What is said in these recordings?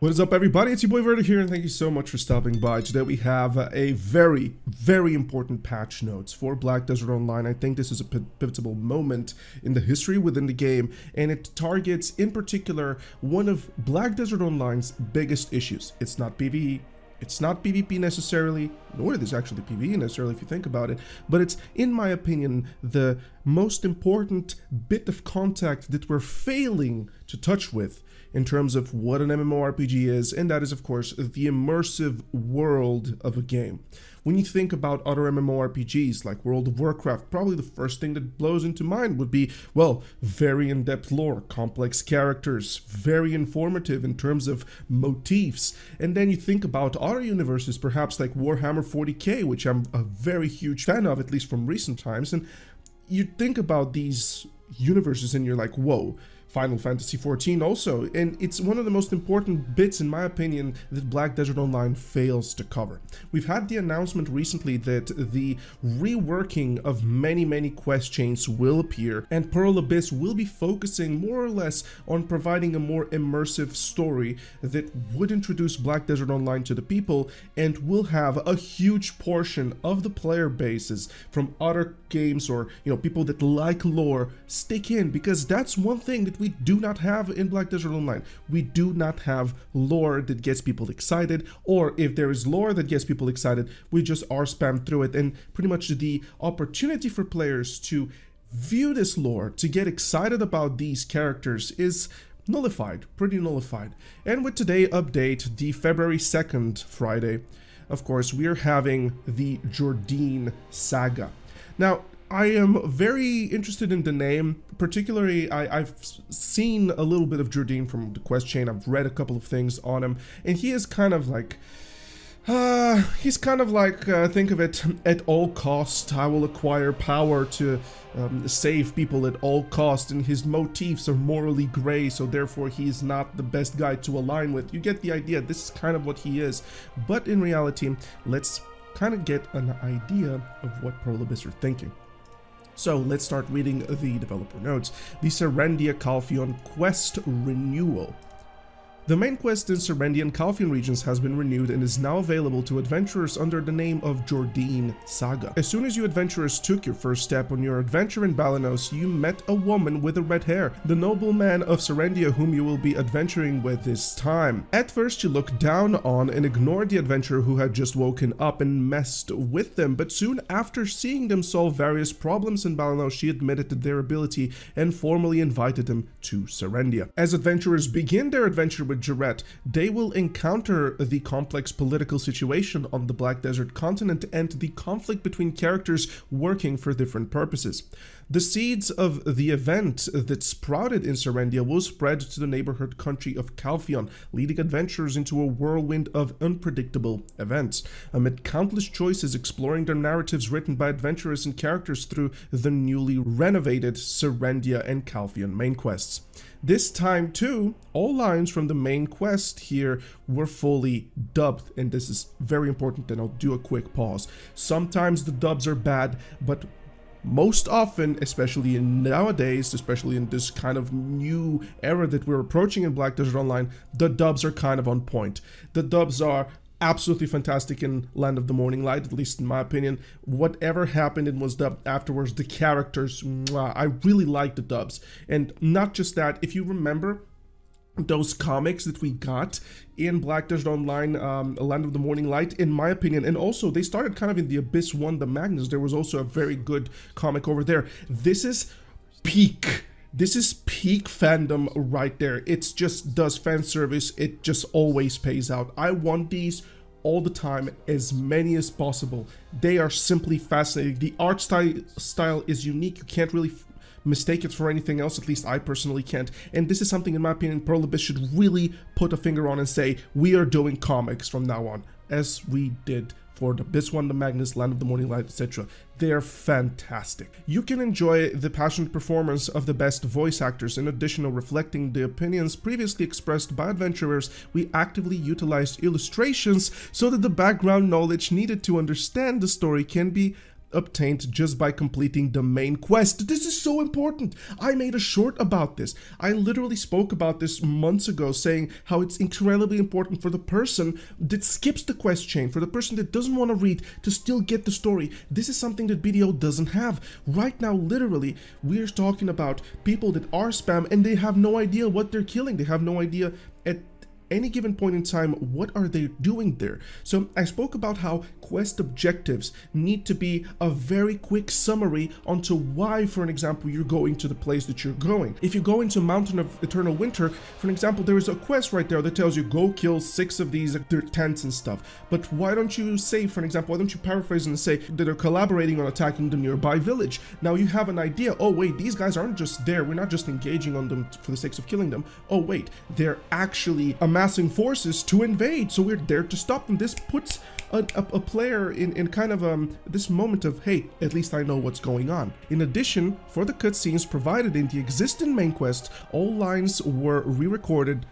What is up, everybody? It's your boy Verda here, and thank you so much for stopping by. Today we have a very important patch notes for Black Desert Online. I think this is a pivotal moment in the history within the game, and it targets, in particular, one of Black Desert Online's biggest issues. It's not PvE. It's not PvP necessarily, nor is it actually PvE necessarily if you think about it, but it's, in my opinion, the most important bit of contact that we're failing to touch with in terms of what an MMORPG is, and that is, of course, the immersive world of a game. When you think about other MMORPGs like World of Warcraft, probably the first thing that blows into mind would be, well, very in-depth lore, complex characters, very informative in terms of motifs. And then you think about other universes, perhaps like Warhammer 40k, which I'm a very huge fan of, at least from recent times, and you think about these universes and you're like, whoa, Final Fantasy XIV also, and it's one of the most important bits, in my opinion, that Black Desert Online fails to cover. We've had the announcement recently that the reworking of many quest chains will appear, and Pearl Abyss will be focusing more or less on providing a more immersive story that would introduce Black Desert Online to the people, and will have a huge portion of the player bases from other games or, you know, people that like lore stick in, because that's one thing that we do not have in Black Desert Online. We do not have lore that gets people excited, or if there is lore that gets people excited, we just are spammed through it, and pretty much the opportunity for players to view this lore, to get excited about these characters, is nullified, pretty nullified. And with today's update, the February 2nd Friday, of course, we are having the Jordine Saga. Now, I am very interested in the name, particularly I've seen a little bit of Jordine from the quest chain. I've read a couple of things on him, and he is kind of like, think of it, at all cost, I will acquire power to save people at all cost, and his motifs are morally gray, so therefore he's not the best guy to align with. You get the idea, this is kind of what he is, but in reality, let's kind of get an idea of what Pearl Abyss are thinking. So let's start reading the developer notes. The Serendia Calpheon quest renewal. The main quest in Serendia and Calpheon regions has been renewed and is now available to adventurers under the name of Jordine Saga. As soon as you adventurers took your first step on your adventure in Balanos, you met a woman with red hair, the nobleman of Serendia whom you will be adventuring with this time. At first you looked down on and ignored the adventurer who had just woken up and messed with them, but soon after seeing them solve various problems in Balanos, she admitted to their ability and formally invited them to Serendia. As adventurers begin their adventure with Jarrett, they will encounter the complex political situation on the Black Desert continent and the conflict between characters working for different purposes. The seeds of the event that sprouted in Serendia will spread to the neighborhood country of Calpheon, leading adventurers into a whirlwind of unpredictable events. Amid countless choices exploring their narratives written by adventurers and characters through the newly renovated Serendia and Calpheon main quests. This time too, all lines from the main quest here were fully dubbed, and this is very important, and I'll do a quick pause. Sometimes the dubs are bad, but most often, especially nowadays, especially in this kind of new era that we're approaching in Black Desert Online, the dubs are kind of on point. The dubs are absolutely fantastic in Land of the Morning Light, at least in my opinion. Whatever happened and was dubbed afterwards, the characters, mwah, I really like the dubs. And not just that, if you remember those comics that we got in Black Desert Online, Land of the Morning Light, in my opinion, and also they started kind of in the Abyss 1, the Magnus, there was also a very good comic over there. This is peak. This is peak fandom right there. It just does fan service. It just always pays out. I want these all the time, as many as possible. They are simply fascinating. The art style is unique. You can't really mistake it for anything else, at least I personally can't. And this is something, in my opinion, Pearl Abyss should really put a finger on and say, we are doing comics from now on, as we did for the Abyss 1, the Magnus, Land of the Morning Light, etc. They're fantastic. You can enjoy the passionate performance of the best voice actors. In addition to reflecting the opinions previously expressed by adventurers, we actively utilized illustrations so that the background knowledge needed to understand the story can be obtained just by completing the main quest. This is so important. I made a short about this. I literally spoke about this months ago, saying how it's incredibly important for the person that skips the quest chain, for the person that doesn't want to read, to still get the story. This is something that BDO doesn't have. Right now, literally, we're talking about people that are spam and they have no idea what they're killing. They have no idea at any given point in time what are they doing there. So I spoke about how quest objectives need to be a very quick summary onto why, for an example, you're going to the place that you're going. If you go into Mountain of Eternal Winter, for an example, there is a quest right there that tells you go kill 6 of these, their tents and stuff. But why don't you say, for an example, why don't you paraphrase and say that they're collaborating on attacking the nearby village? Now you have an idea. Oh wait, these guys aren't just there. We're not just engaging on them for the sake of killing them. Oh wait, they're actually amassing forces to invade, so we're there to stop them. This puts a player in kind of this moment of, hey, at least I know what's going on. In addition, for the cutscenes provided in the existing main quest, all lines were re-recorded.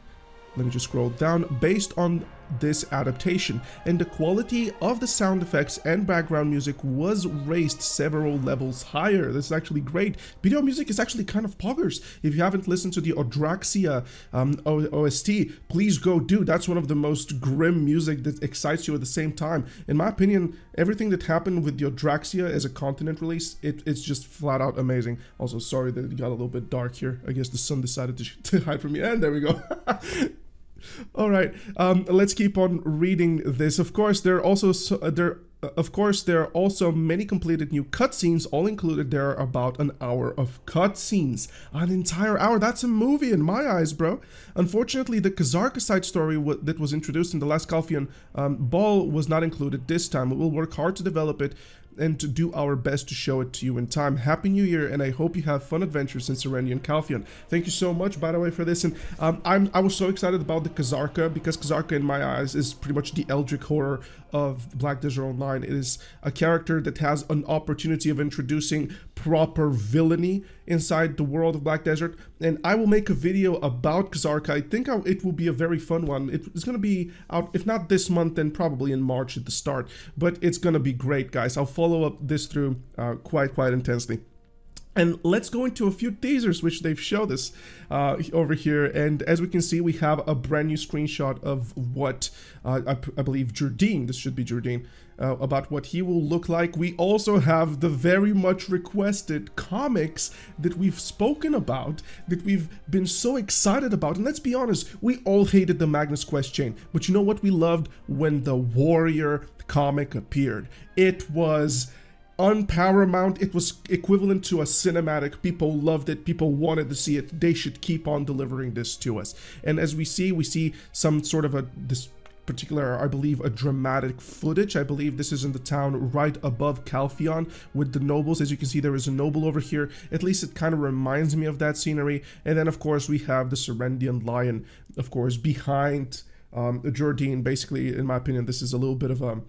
Let me just scroll down, based on this adaptation, and the quality of the sound effects and background music was raised several levels higher. This is actually great. Video music is actually kind of poggers. If you haven't listened to the Odraxia OST, please go do. That's one of the most grim music that excites you at the same time. In my opinion, everything that happened with the Odraxia as a continent release, it's just flat out amazing. Also, sorry that it got a little bit dark here. I guess the sun decided to hide from me, and there we go. All right, let's keep on reading this. Of course, there are also many completed new cutscenes. All included, there are about an hour of cutscenes. An entire hour. That's a movie in my eyes, bro. Unfortunately, the Kazarka side story that was introduced in the last Calphion Ball was not included this time. We will work hard to develop it and to do our best to show it to you in time. Happy New Year, and I hope you have fun adventures in Serenity and Calphion. Thank you so much, by the way, for this. And I was so excited about the Kazarka, because Kazarka, in my eyes, is pretty much the Eldritch horror of Black Desert Online. It is a character that has an opportunity of introducing proper villainy inside the world of Black Desert, and I will make a video about Kazarka. I think it will be a very fun one. It's going to be out, if not this month, then probably in March at the start, but it's going to be great, guys. I'll follow up this through quite intensely. And let's go into a few teasers which they've showed us over here. And as we can see, we have a brand new screenshot of what I believe Jordine, this should be Jordine, about what he will look like. We also have the very much requested comics that we've spoken about, that we've been so excited about. And let's be honest, we all hated the Magnus quest chain, but you know what we loved? When the Warrior comic appeared. It was on Paramount, it was equivalent to a cinematic. People loved it. People wanted to see it. They should keep on delivering this to us. And as we see some sort of this particular, I believe, a dramatic footage. I believe this is in the town right above Calphion with the nobles. As you can see, there is a noble over here. At least it kind of reminds me of that scenery. And then, of course, we have the Serendian lion, of course, behind Jordine. Basically, in my opinion, this is a little bit of a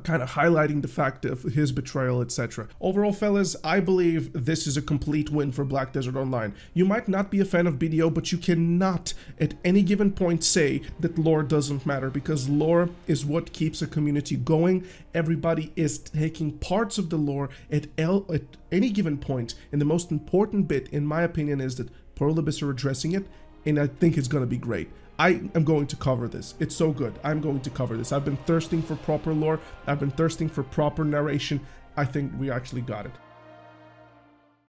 kind of highlighting the fact of his betrayal, etc. Overall, fellas, I believe this is a complete win for Black Desert Online. You might not be a fan of BDO, but you cannot at any given point say that lore doesn't matter, because lore is what keeps a community going. Everybody is taking parts of the lore at any given point, and the most important bit, in my opinion, is that Pearl Abyss are addressing it, and I think it's going to be great. I am going to cover this. It's so good. I'm going to cover this. I've been thirsting for proper lore. I've been thirsting for proper narration. I think we actually got it.